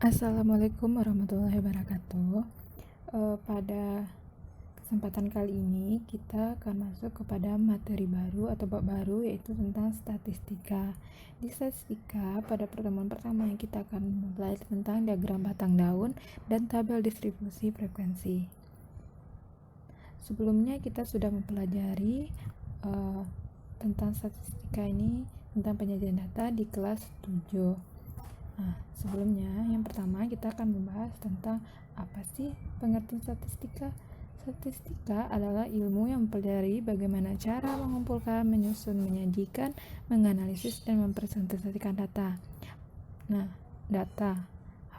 Assalamualaikum warahmatullahi wabarakatuh. Pada kesempatan kali ini kita akan masuk kepada materi baru atau bab baru, yaitu tentang statistika. Di statistika, pada pertemuan pertama kita akan belajar tentang diagram batang daun dan tabel distribusi frekuensi. Sebelumnya kita sudah mempelajari tentang statistika ini, tentang penyajian data di kelas 7. Nah, sebelumnya yang pertama kita akan membahas tentang apa sih pengertian statistika. Statistika adalah ilmu yang mempelajari bagaimana cara mengumpulkan, menyusun, menyajikan, menganalisis, dan mempresentasikan data. Nah, data.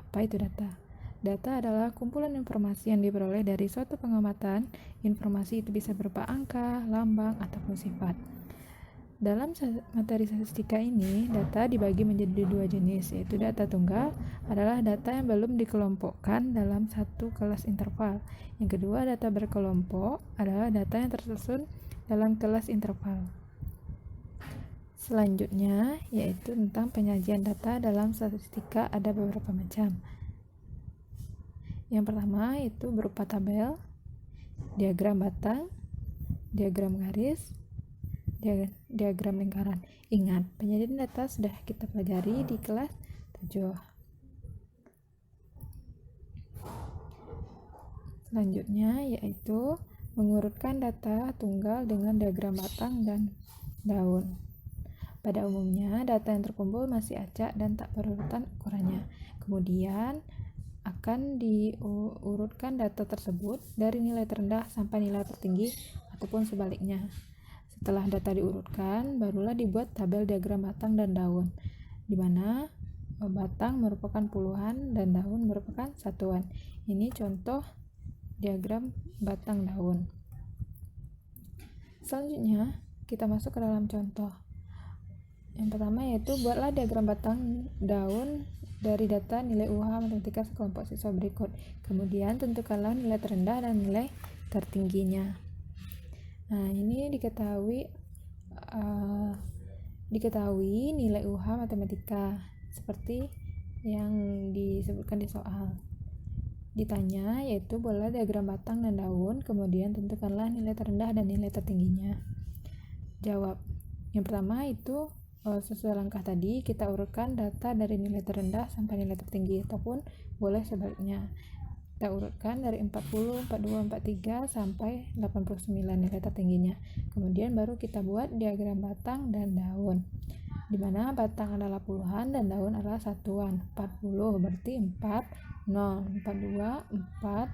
Apa itu data? Data adalah kumpulan informasi yang diperoleh dari suatu pengamatan. Informasi itu bisa berupa angka, lambang, ataupun sifat. Dalam materi statistika ini, data dibagi menjadi dua jenis, yaitu data tunggal adalah data yang belum dikelompokkan dalam satu kelas interval. Yang kedua, data berkelompok adalah data yang tersusun dalam kelas interval. Selanjutnya, yaitu tentang penyajian data dalam statistika ada beberapa macam. Yang pertama itu berupa tabel, diagram batang, diagram garis, diagram lingkaran. Ingat, penyajian data sudah kita pelajari di kelas 7. Selanjutnya yaitu mengurutkan data tunggal dengan diagram batang dan daun. Pada umumnya, data yang terkumpul masih acak dan tak berurutan ukurannya. Kemudian akan diurutkan data tersebut dari nilai terendah sampai nilai tertinggi ataupun sebaliknya. Setelah data diurutkan, barulah dibuat tabel diagram batang dan daun, di mana batang merupakan puluhan dan daun merupakan satuan. Ini contoh diagram batang daun. Selanjutnya, kita masuk ke dalam contoh. Yang pertama yaitu buatlah diagram batang daun dari data nilai UH matematika sekelompok siswa berikut. Kemudian tentukanlah nilai terendah dan nilai tertingginya. Nah, ini diketahui nilai UH matematika seperti yang disebutkan di soal. Ditanya yaitu buatlah diagram batang dan daun, kemudian tentukanlah nilai terendah dan nilai tertingginya. Jawab. Yang pertama itu sesuai langkah tadi, kita urutkan data dari nilai terendah sampai nilai tertinggi, ataupun boleh sebaliknya. Kita urutkan dari 40, 42, 43 sampai 89 nilai tertingginya. Kemudian baru kita buat diagram batang dan daun, di mana batang adalah puluhan dan daun adalah satuan. 40 berarti 4, 0, 42, 4,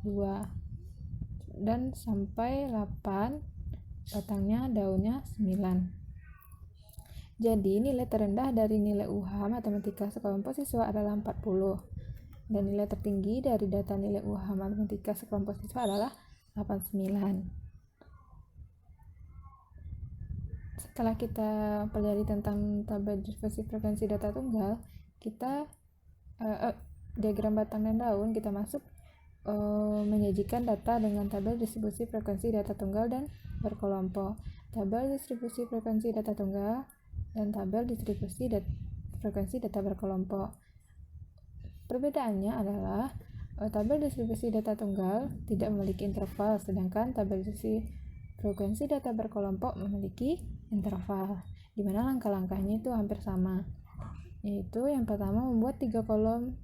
2, dan sampai 8 batangnya, daunnya 9. Jadi nilai terendah dari nilai UH matematika sekelompok siswa adalah 40. Dan nilai tertinggi dari data nilai UH matematika sekelompok siswa adalah 89. Setelah kita pelajari tentang tabel distribusi frekuensi data tunggal, kita diagram batang dan daun, kita masuk menyajikan data dengan tabel distribusi frekuensi data tunggal dan berkelompok. Tabel distribusi frekuensi data tunggal dan tabel distribusi frekuensi data berkelompok. Perbedaannya adalah tabel distribusi data tunggal tidak memiliki interval, sedangkan tabel distribusi frekuensi data berkelompok memiliki interval, di mana langkah-langkahnya itu hampir sama. Yaitu yang pertama membuat 3 kolom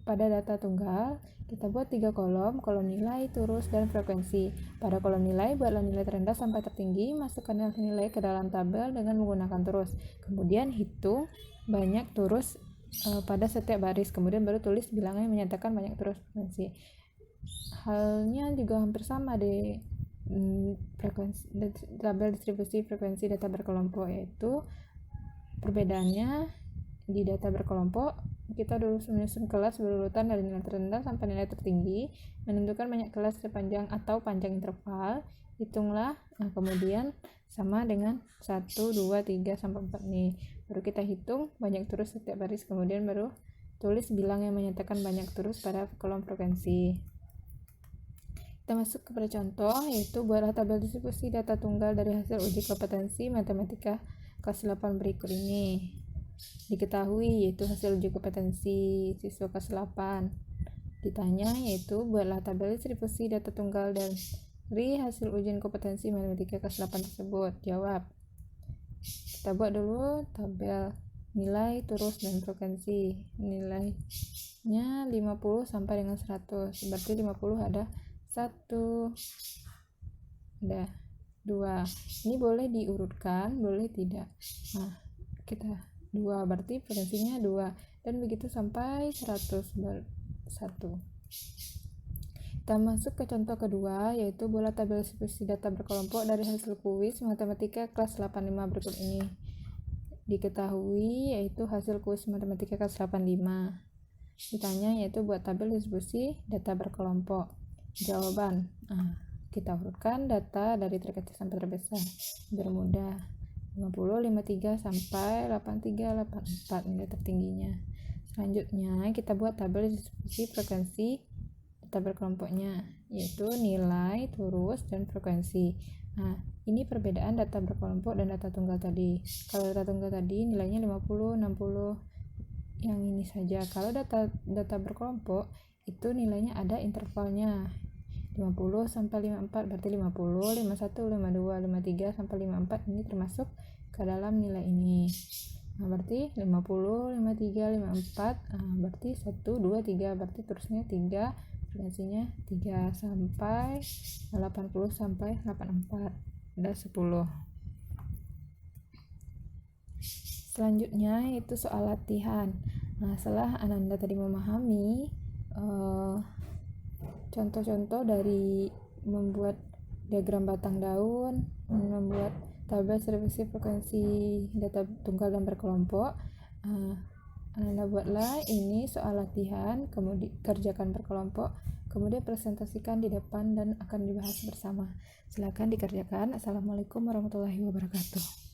pada data tunggal. Kita buat 3 kolom nilai, turus, dan frekuensi. Pada kolom nilai, buatlah nilai terendah sampai tertinggi, masukkan nilai ke dalam tabel dengan menggunakan turus. Kemudian hitung banyak turus pada setiap baris, kemudian baru tulis bilangan yang menyatakan banyak turus frekuensi. Halnya juga hampir sama di frekuensi tabel distribusi frekuensi data berkelompok, yaitu perbedaannya di data berkelompok kita dulu menyusun kelas berurutan dari nilai terendah sampai nilai tertinggi, menentukan banyak kelas sepanjang atau panjang interval, hitunglah. Nah, kemudian sama dengan 1, 2, 3 sampai 4 nih. Baru kita hitung banyak turus setiap baris, kemudian baru tulis bilang yang menyatakan banyak turus pada kolom frekuensi. Kita masuk kepada contoh, yaitu buatlah tabel distribusi data tunggal dari hasil uji kompetensi matematika kelas 8 berikut ini. diketahui, yaitu hasil uji kompetensi siswa kelas 8. Ditanya, yaitu buatlah tabel distribusi data tunggal dari hasil ujian kompetensi matematika kelas 8 tersebut. Jawab. Kita buat dulu tabel nilai, turus, dan frekuensi. Nilainya 50 sampai dengan 100. Berarti 50 ada 1, ada 2. Ini boleh diurutkan, boleh tidak. Nah, kita 2, berarti frekuensinya 2. Dan begitu sampai 100. 1. Kita masuk ke contoh kedua, yaitu buatlah tabel distribusi data berkelompok dari hasil kuis matematika kelas 85 berikut ini. Diketahui, yaitu hasil kuis matematika kelas 85. Ditanya, yaitu buat tabel distribusi data berkelompok. Jawaban. Kita urutkan data dari terkecil sampai terbesar biar mudah. 50, 53 sampai 83, 84 nilai tertingginya. Selanjutnya kita buat tabel distribusi frekuensi data berkelompoknya, yaitu nilai, turus, dan frekuensi. Nah, ini perbedaan data berkelompok dan data tunggal tadi. Kalau data tunggal tadi nilainya 50, 60, yang ini saja. Kalau data berkelompok itu nilainya ada intervalnya. 50 sampai 54 berarti 50, 51, 52, 53 sampai 54 ini termasuk ke dalam nilai ini. Nah, berarti 50, 53, 54, berarti 1, 2, 3, berarti terusnya 3, frekuensinya 3 sampai 80 sampai 84, ada 10. Selanjutnya itu soal latihan. Nah, setelah Ananda tadi memahami contoh-contoh dari membuat diagram batang daun, membuat tabel distribusi frekuensi data tunggal dan berkelompok, Ananda buatlah ini soal latihan, kemudian kerjakan berkelompok, kemudian presentasikan di depan dan akan dibahas bersama. Silakan dikerjakan. Assalamualaikum warahmatullahi wabarakatuh.